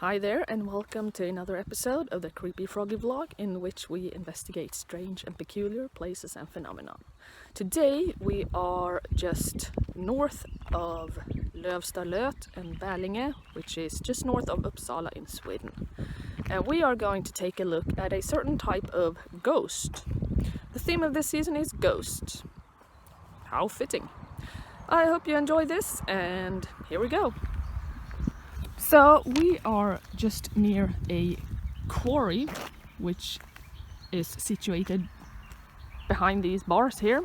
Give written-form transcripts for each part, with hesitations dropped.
Hi there and welcome to another episode of the Creepy Froggy vlog in which we investigate strange and peculiar places and phenomena. Today we are just north of Lövstalöt and Bälinge, which is just north of Uppsala in Sweden. And we are going to take a look at a certain type of ghost. The theme of this season is ghosts. How fitting. I hope you enjoy this and here we go. So we are just near a quarry which is situated behind these bars here,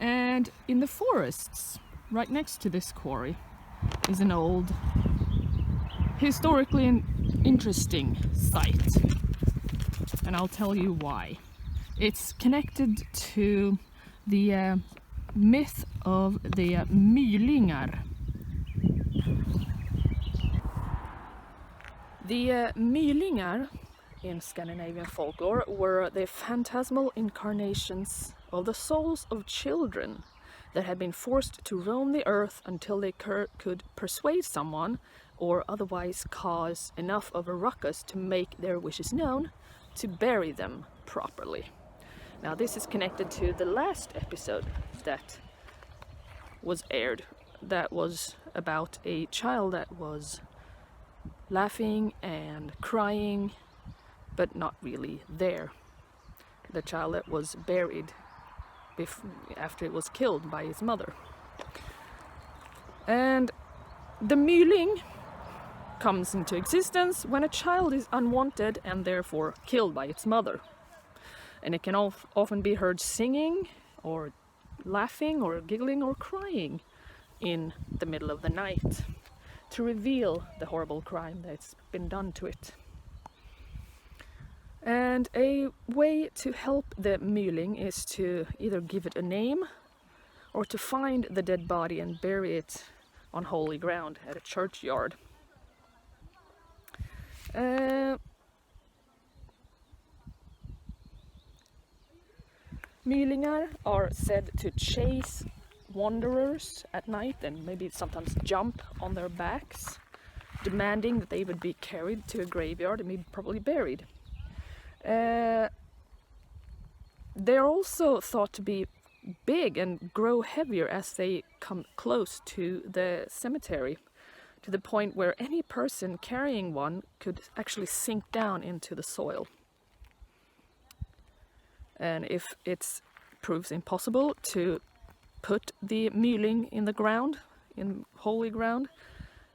and in the forests right next to this quarry is an old, historically interesting site, and I'll tell you why. It's connected to the myth of the mylingar. The mylingar in Scandinavian folklore were the phantasmal incarnations of the souls of children that had been forced to roam the earth until they could persuade someone or otherwise cause enough of a ruckus to make their wishes known to bury them properly. Now this is connected to the last episode that was aired, that was about a child that was laughing and crying, but not really there. The child that was buried after it was killed by his mother. And the myling comes into existence when a child is unwanted and therefore killed by its mother. And it can often be heard singing or laughing or giggling or crying in the middle of the night to reveal the horrible crime that's been done to it. And a way to help the myling is to either give it a name or to find the dead body and bury it on holy ground at a churchyard. Mylingar are said to chase wanderers at night and maybe sometimes jump on their backs, demanding that they would be carried to a graveyard and be probably buried. They're also thought to be big and grow heavier as they come close to the cemetery, to the point where any person carrying one could actually sink down into the soil. And if it proves impossible to put the myling in the ground, in holy ground,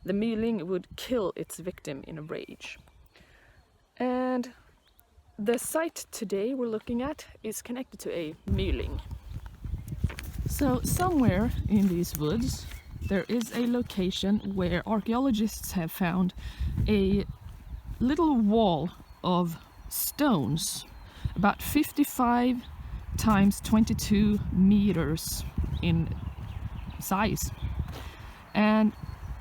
the myling would kill its victim in a rage. And the site today we're looking at is connected to a myling. So somewhere in these woods there is a location where archaeologists have found a little wall of stones, about 55 times 22 meters in size. And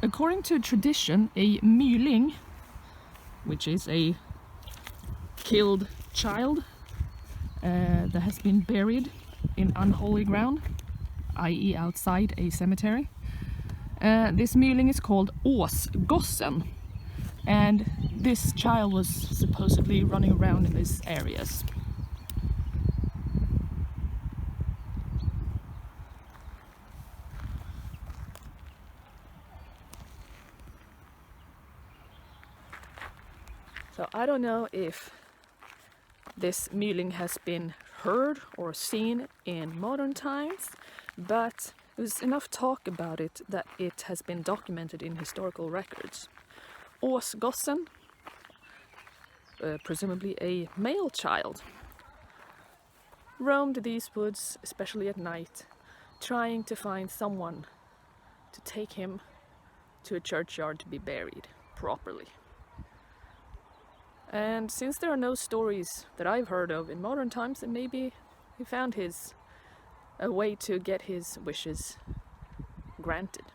according to tradition, a myling, which is a killed child that has been buried in unholy ground, i.e. outside a cemetery, this myling is called Åsgossen, and this child was supposedly running around in these areas. So I don't know if this myling has been heard or seen in modern times, but there's enough talk about it that it has been documented in historical records. Åsgossen, presumably a male child, roamed these woods, especially at night, trying to find someone to take him to a churchyard to be buried properly. And since there are no stories that I've heard of in modern times, then maybe he found a way to get his wishes granted.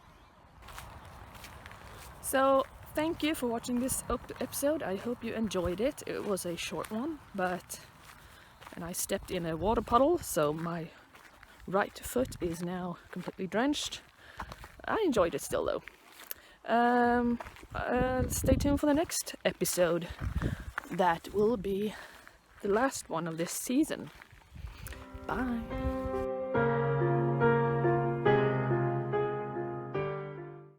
So thank you for watching this episode. I hope you enjoyed it. It was a short one, and I stepped in a water puddle, so my right foot is now completely drenched. I enjoyed it still though. Stay tuned for the next episode. That will be the last one of this season. Bye.